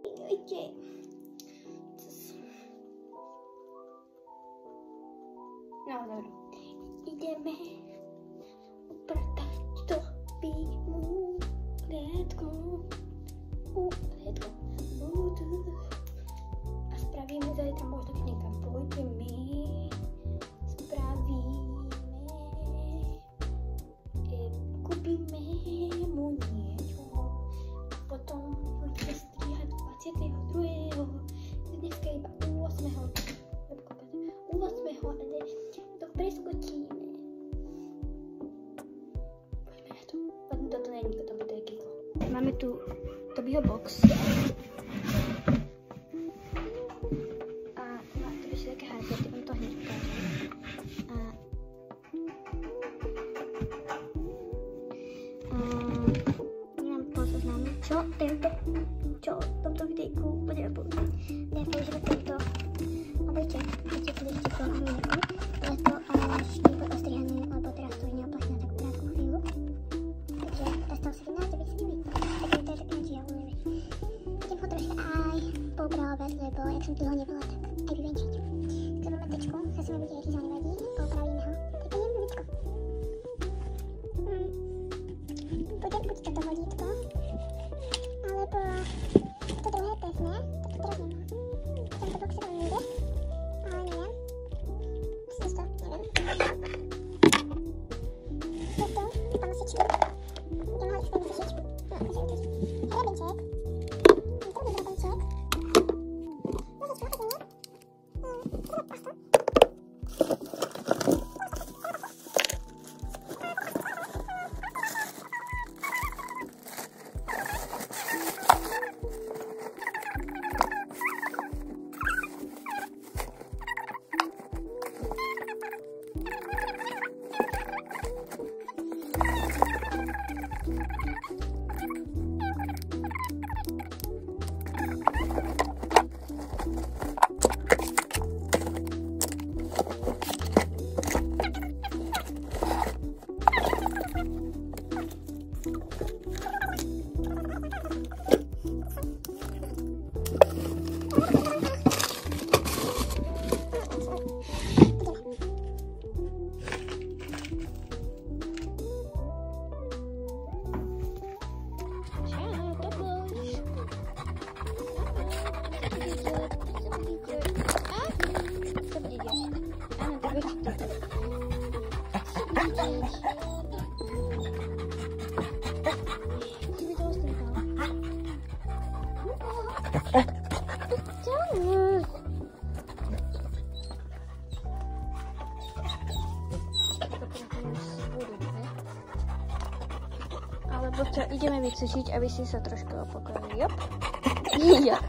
Jojte. No dobro. Ideme upratať to býmu riadko. A spravíme zajtra možno, keď niekam pôjdeme. Kúpime mu niečo. A potom budeme strihať 22. Dneska iba 8. ale to preskočíme. Poďme na to. Toto nie je nikto, to je Kiko. Máme tu Tobyho box. A má tu ešte také hardboardy, on to hneď ukáže. Nemám pozoznámiť, čo v tomto videjku budeme používať. Budeme používať tento obliček, obliček toho hamieku. Je to štýl ostrihaný, lebo teraz to je neoplatné na takú krátku chvíľu. Takže dostal 17, aby s nimi. Takže to je také žiaľujem. Budem ho troška aj poupravovať, lebo jak som dlho nebola, tak aj vyvenčiť. Keď máme tečku, zase ma bude aj rýza nevadí, poupravíme ho. Také jemnúčko. Buď toto vodítko, alebo to druhé pevné, tak to teraz nemám. V tomto boxe to nejde, ale neviem. Myslím, že to neviem. Toto, panosičky. Idem ho zase vysušiť. No, môžem učiť. Hrebenček. Druhý hrebenček. Nožička, hodenie. Druhá pasta. Alebo to ideme vysušiť, aby si sa trošku opokojili. Jop. Jop.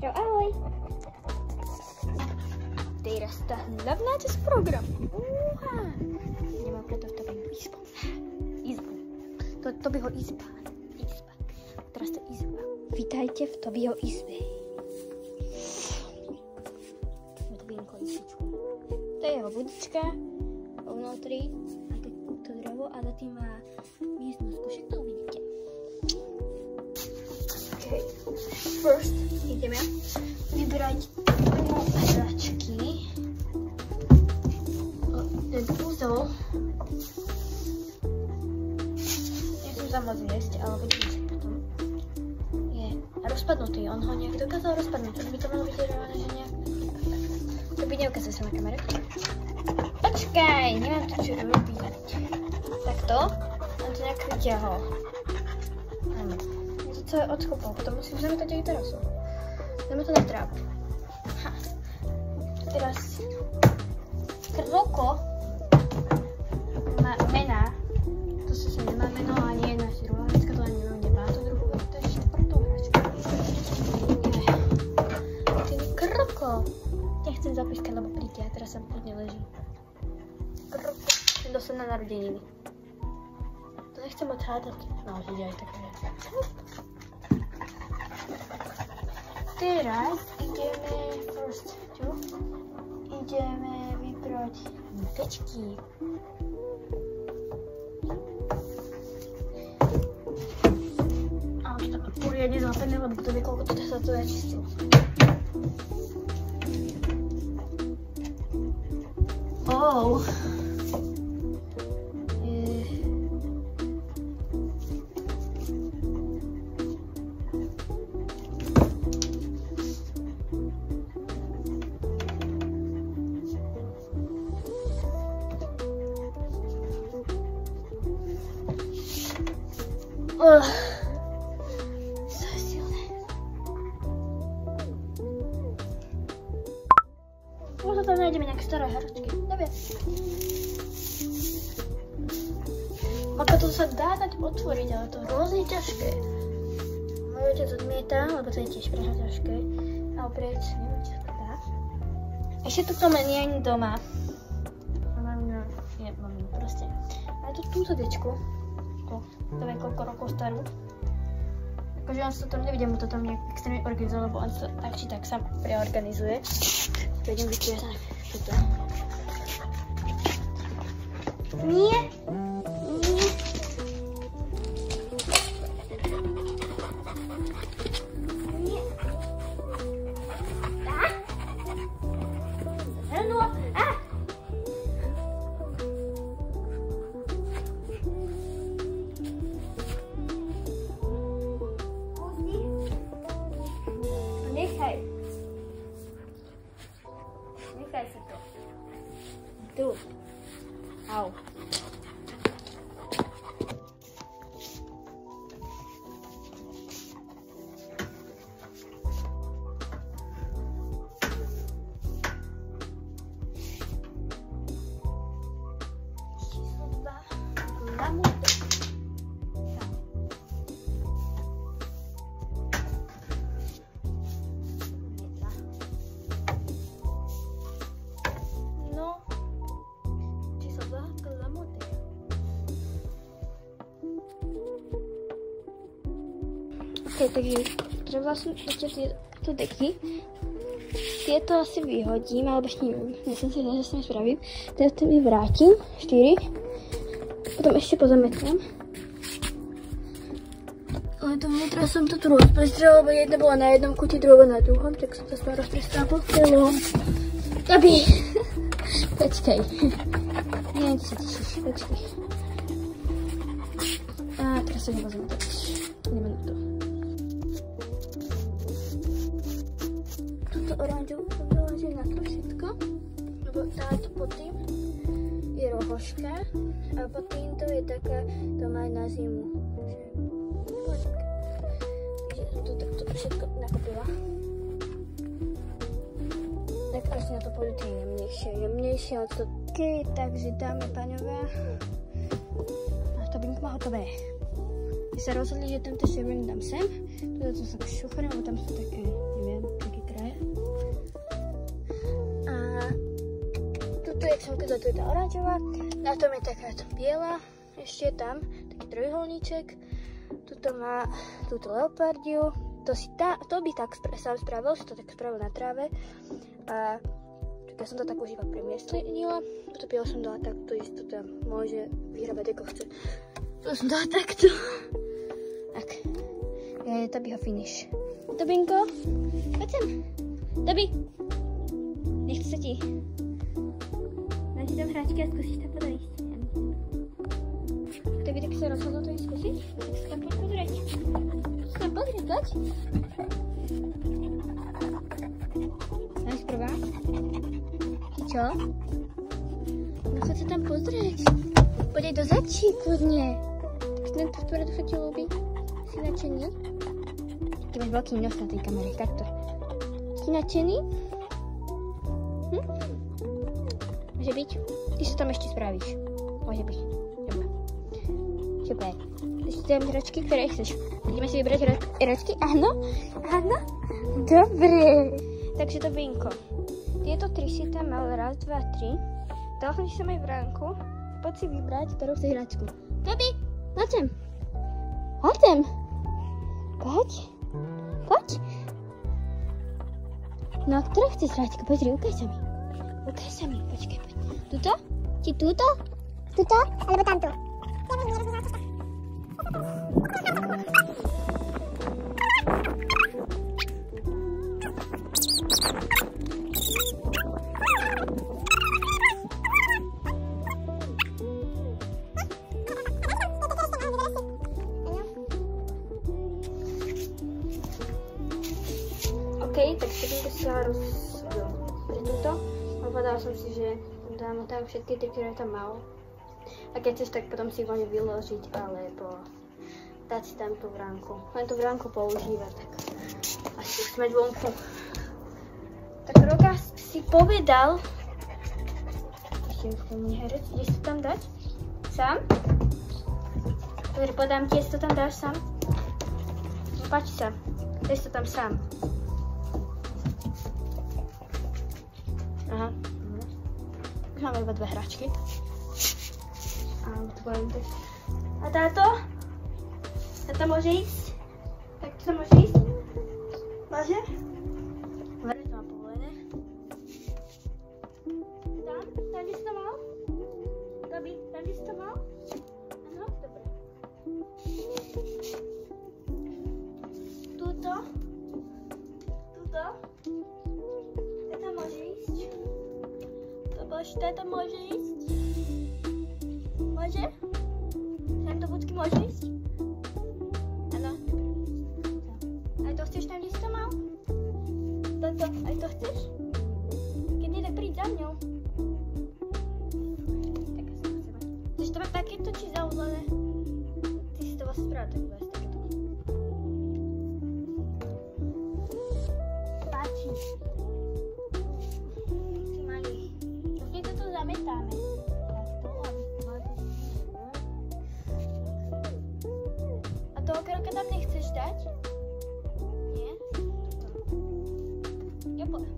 Ahoj! Teraz tá hlavná časť programu. Ideme preto v Tobyho izbu. Tobyho izba. Teraz to izba. Vítajte v Tobyho izbe. Tobinko izbičku. To je jeho budička. Vnútri. A to drevo. A za tým má miestnosť. Však to uvidíte. Okay. First ideme vybrať hračky. Ten úzol nechcem sa moc viesť, ale budem si potom je rozpadnutý. On ho nejak dokázal rozpadnúť. Už by to malo byť reálne, že nejak... To by neukázal sa na kamere. Počkaj, nemám to čo robiť. Takto. On to nejak vyťahol. Áno. Je to celé odchopol. Potom musím zametať aj terasu. Dáme to na trávu. Ha. Teraz... Kroko má mená. To sice nemá meno, ani jedna si druhá hračka, to ani nemá to druhú, to je štvrtú hračku. Ty Kroko. Nechcem zapískať, lebo príde a teraz sa pôvodne leží. Kroko. Chcem dostať na narodeniny. To nechcem odhádať. No, ide aj také. Teraz ideme first, čo? Ideme vybrať nitečky. A už to poriadne zlapené, lebo kto vie, koľko to sa to načistilo. Oh. So silné. Možno tam nájdeme nejaké staré hračky. Dobre. Ako to sa dá dať otvoriť, ale to je hrozne ťažké. Môj otec odmieta, lebo to je tiež prehľa ťažké. A oprieť, neviem, či sa to dá. Ešte tu to nie je doma. Mám proste. Ale túto dečku. To je koľko rokov starú. Akože on sa tam nevidie, mu to tam nejak extrémne organizuje, lebo on sa tak či tak sám preorganizuje. To idem vytiahnuť toto. Nie. Nie. Nie. No. Nechaj si to. Tu. Au. Okay, takže treba som ešte tieto deky. Tieto asi vyhodím, alebo ešte neviem. Myslím si, že sa mi spravím. Teraz mi vrátim. 4. Potom ešte pozametám. Ale to vnútra som to tu rozprestrela, lebo jedna bola na jednom kúti, druhá na druhom, tak som to späť rozprestrela po celom. Gabi! Počkaj. Neviem, čo sa tešíš. Počkaj. A teraz sa nepozametať. Ideme na to. Oranžovú som vyložila na to všetko, lebo táto pod tým je rohoška a pod týmto je taká, to má aj na zimu. Takže som to takto všetko nakopila. Tak asi na to pôjdu tie jemnejšie odstupky, takže dáme paňové a to by má hotové. My sa rozhodli, že tento červený dám sem, toto som tak šuchrem, lebo tam sú také, neviem, také kraje. Jak som ukázala, tu je tá oranžová, na tom je takáto biela, ešte tam taký trojuholníček, tuto má túto leopardiu, to by tak sám spravil, si to tak spravil na tráve a ja som to tak už iba premiestnila, toto bielo som dala takto, isto tam môže vyhrabať ako chce, to som dala takto, tak, je Tobyho finish. Tobinko, poď sem, Toby, nechce sa ti. Dáš tam hráčky a skúsiš to podojsť. Kto by tak sa rozhodol to skúsiť? Tak sa tam poď pozrieť. Poď sa tam pozrieť, poď. Čo? No chod sa tam pozrieť. Poď aj do začí, kľudne. Tento ktoré sa ti ľúbi. Si nadšený? Ty máš veľký nos na tej kamere, takto. Si nadšený? Môže byť? Ty sa tam ešte spravíš. Môže byť. Dobre. Super. Ty si tam hračky, ktoré chceš. Ideme si vybrať hračky? Áno? Áno? Dobre. Takže to Vinko. Tieto 3 si tam mal, 1, 2, 3. Dal som ti sem aj vránku. Poď si vybrať, ktorú chceš hračku. Toby, poď sem. Poď sem. Poď. Poď. No a ktorú chceš hračku? Pozri, ukáž sa mi. Ukáž sa mi, počkaj, poď. Tuto? Či túto? Tuto? Alebo tamto? OK, tak Vinko sa rozbil pre túto. Povedala som si, že dám tam všetky 3, ktoré tam mal. A keď chceš, tak potom si ich môže vyložiť, alebo dať si tam tú vránku. Len tú vránku používať, tak asi chceš mať vonku. Tak Roka si povedal, ešte mi herec, ideš to tam dať? Sám? Dobre, podám ti, jestli to tam dáš sám. No, páči sa, daj to tam sám. Aha, dobre. Už máme iba 2 hračky. A táto? Táto môže ísť? Tak to môže ísť? Môže? Dobre, to má povolené. Tam by si to mal? Toby, tam by si to mal? Áno, dobre. Tuto? Tuto? Táto môže ísť? Táto môže ísť? Môže? Tento budky môže ísť? Áno. Aj to chceš tam, kde si to mal? Toto, aj to chceš? Keď nie, tak príď za mňou. Tak sa chcem mať. Chceš to mať takéto, či zaudlené? Ty si to vlastne spravil, tak bude takéto. Páči. Si malý. Keď toto zametáme. Toho kroka tam nechceš dať? Nie? Ja podám.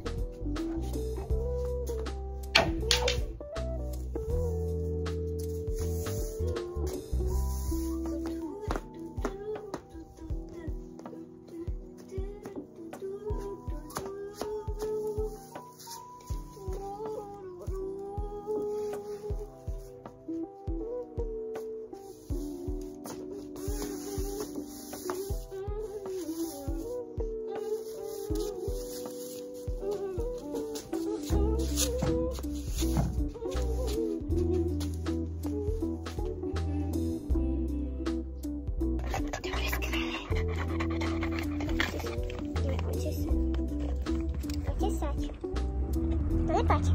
Dolepać.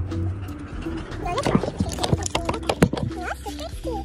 Dolepać. No, super.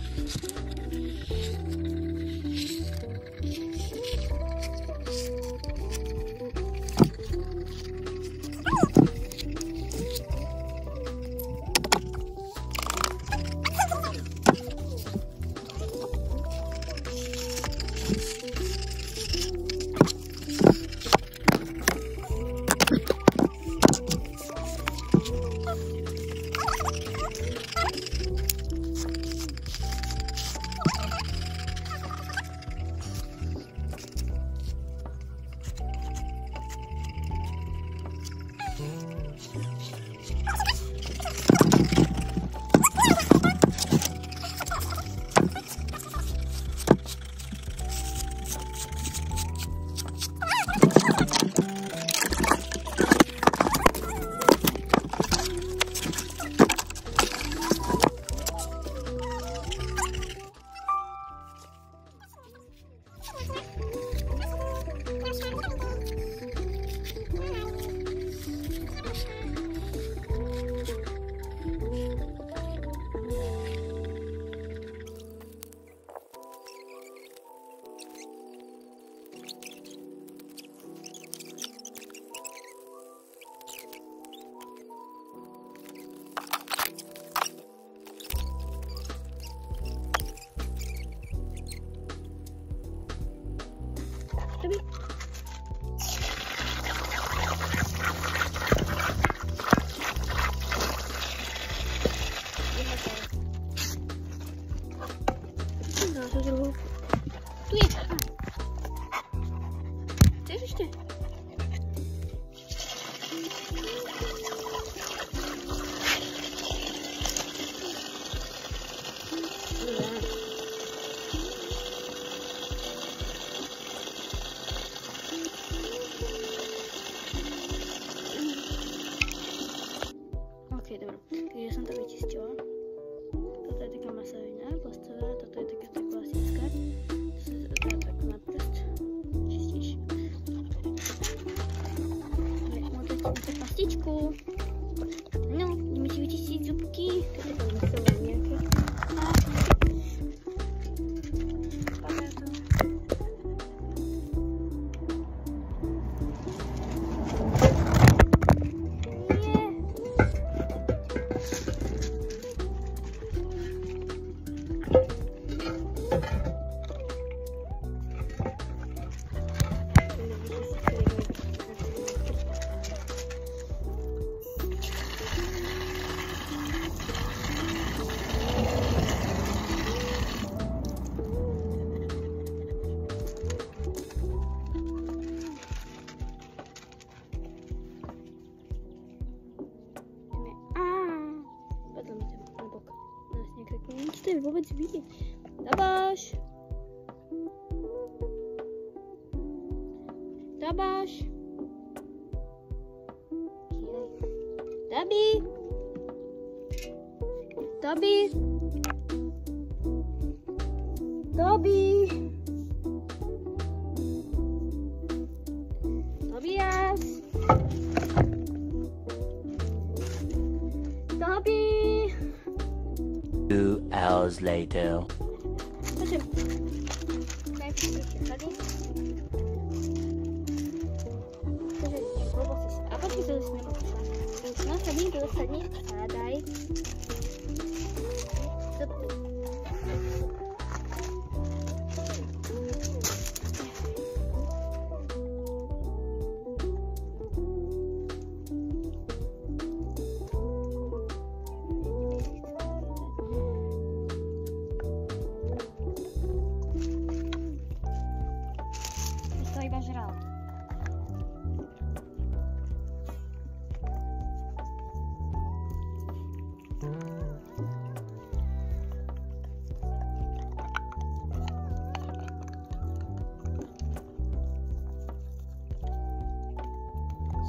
Toby. Tu je. Chceš ešte? Ok, dobro. Takže som to vyčistila. Toto je taká masážna, plastová, toto je taká klasická. To sa dá tak na prst. Čistíš. Môžete si pastičku. No, ideme si vyčistiť zubky. To je také masové nejaké. Padá to. To je vôbec vidieť. Dabáš. Dabáš. Dabi. Dabi. Dabi. Tobias. Dabi. 2 hours later. Prosím. Najprv ešte tady. Takže global si... A počkej sa zase nepopíšla. No, sadni, to sadni. Sádaj. Super. Iba žral.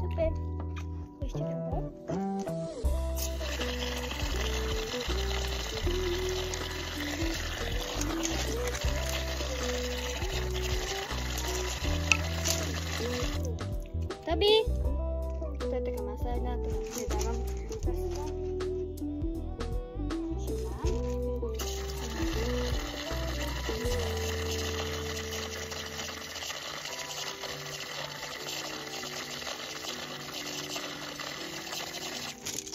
Super. Ešte trochu. Toby. To je taká masážna, to nedávam.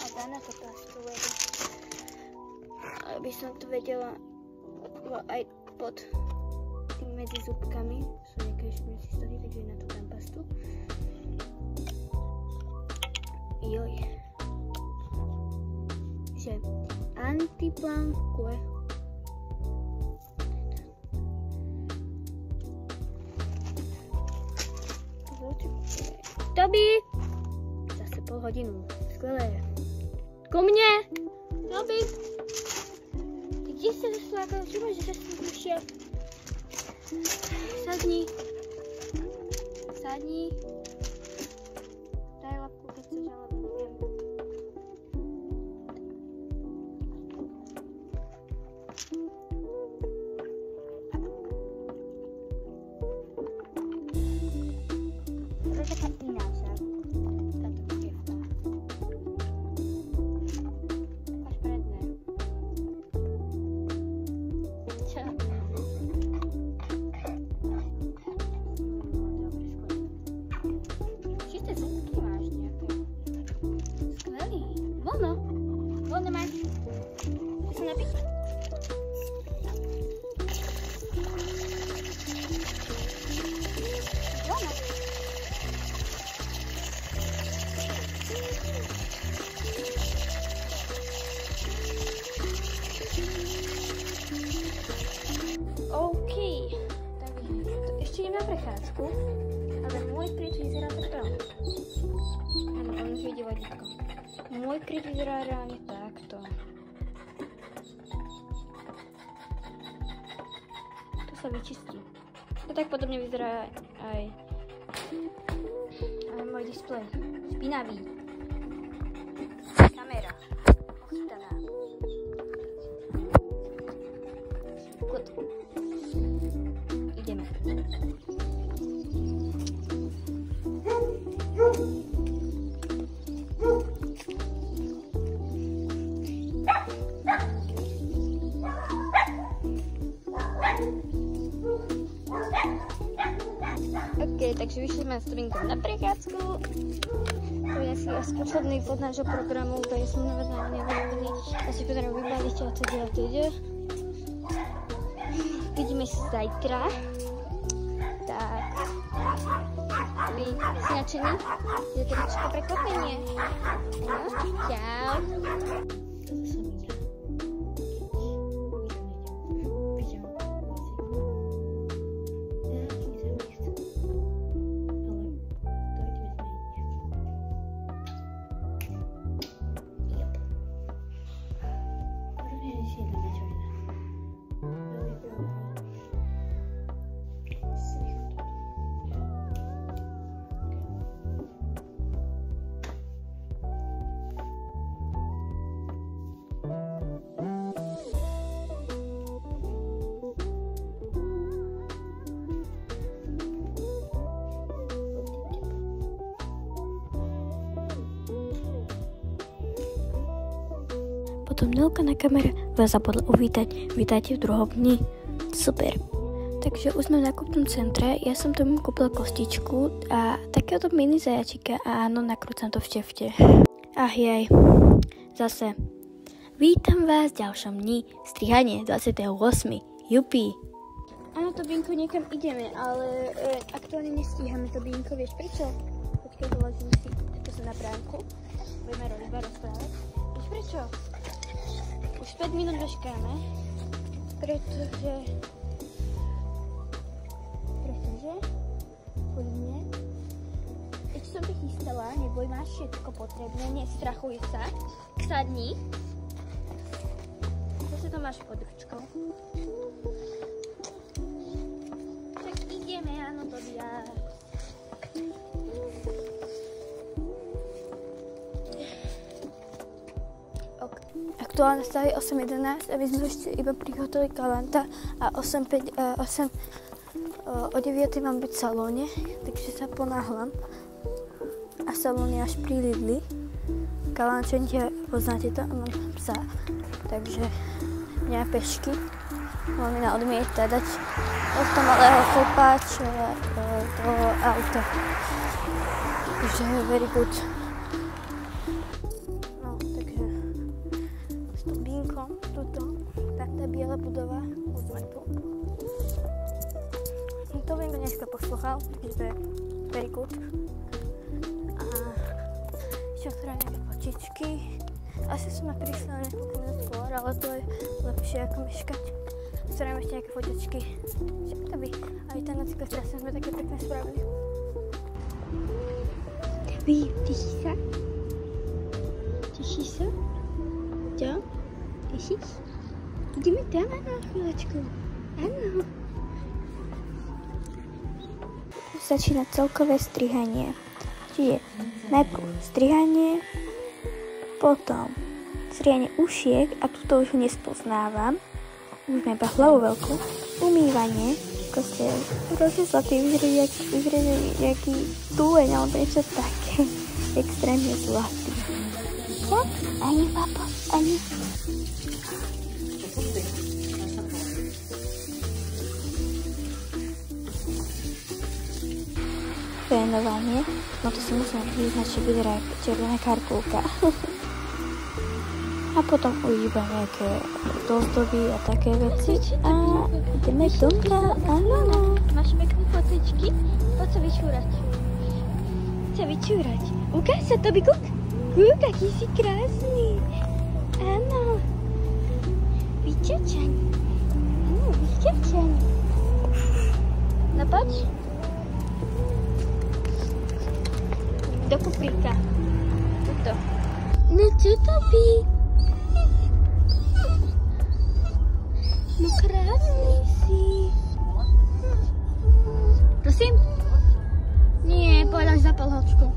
A Dana to plastu vedie. Aby som to vedela aj pod tým medzi zubkami. Sú nejaké šmicistory, takže na to dám pastu. Joj. Že antiplankuje. Toby! Zase pol hodinu. Skvelé. Ku mne! Toby! Ty kde sa zaslúkal? Čo máš, že sa slúšiel? Sadni. Sadni. Daj labku, keď chceš, alebo neviem. To je taká iná však. Táto kievka. Až predné. Čo? prechádzku, ale môj kryt vyzerá takto. Áno, on už vidí vodítko. Môj kryt vyzerá reálne takto. Tu sa vyčistí. To tak podobne vyzerá aj môj displej. Spinavý. Kamera. Ochytaná. Good. Ideme. OK, takže vyšli sme s Tobinkom na prechádzku. To je asi posledný bod nášho programu, ktorý sme nevedeli. Asi potrebujem vybaliť a teda. Vidíme sa zajtra. Tak. Vy si nadšení? Je to trošku prekvapenie. No, čau. Potom Nelka na kamere vás zabudla uvítať. Vítajte v druhom dni. Super. Takže už sme v nákupnom centre. Ja som tomu kúpila kostičku a takéhoto mini zajačika a áno, nakrúcam to v čefte. Ach jej. Zase. Vítam vás v ďalšom dni. Strihanie 28. Jupi. Áno, Tobinko, niekam ideme, ale aktuálne nestíhame, Tobinko, vieš prečo? Počkej, doložím si to sa na bránku. Budeme rozprávať. Vieš prečo? Už 5 minút doškáme, pretože kvôli mne. Ešte som to chystala, neboj, máš všetko potrebné, nestrachuj sa, sadni. Zase to máš pod ručkou. Tak ideme, áno, to ja. Aktuálne staví 8:11 a my sme ešte iba prihotili kalanta a o 9 mám byť v salóne, takže sa ponáhľam. A salón je až pri Lidli. Kalančenite, poznáte to, a mám psa, takže mňa pešky. Mamina odmieta dať od toho malého chlpáča do auta. Takže very good. Tá biela budova, už sme tu. To viem, kto dneska poslúchal, takže very good. A ešte otvorím nejaké počičky. Asi sme prišli na niekoľko minút skôr, ale to je lepšie ako meškať. Otvorím ešte nejaké fotičky. Aby aj ten na cyklotrase sme také pekné spravili. Tabi, teší sa? Teší sa? Čo? Tešíš? Ideme tam na chvíľočku. Áno. Začína celkové strihanie. Čiže najprv strihanie, potom strihanie ušiek, a tuto už nespoznávam. Už mám iba hlavu veľkú. Umývanie, proste rozeslatý, vyzerá jaký túleň, alebo niečo také. Extrémne zlatý. Čo? Ani, papo, ani. Fénovanie, no to si musím vyznať, že vyzerá červená karkulka. A potom už iba nejaké dozdoby a také veci. A ideme domka, áno. Máš pekné fotečky? Poď sa vyčúrať. Ukáž sa, Tobi, kúk. Kúk, aký si krásny. Áno. Vyťačaň. Áno, vyťačaň. No poď. do kufríka. Tuto. No čo to by? No krásný si. Prosím? Nie, povedal, že zapal hočku.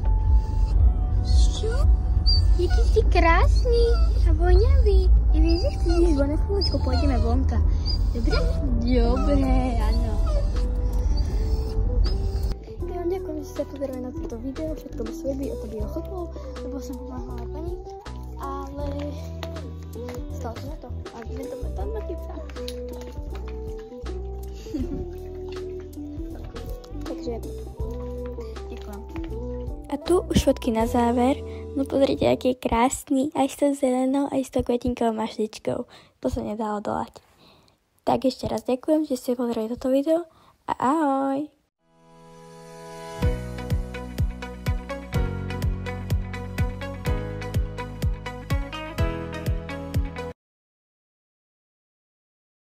Čo? Jaký si krásny a voňavý. Ja vieš, že chceš ísť von na chvíľočku, pôjdeme vonka. Dobre? Dobre, áno. Ja vám ďakujem, že ste pozerali na toto video. Všetko by svoj by o to by ochotilo, lebo som pomáhala pani. Ale stalo sa na to. A budem to mať tam matica. Takže ďakujem. A tu už fotky na záver. No pozrite, aký je krásny, aj s tou zelenou, aj s tou kvetinkovou mašličkou. To sa nedá odolať. Tak ešte raz ďakujem, že ste pozreli toto video a ahoj!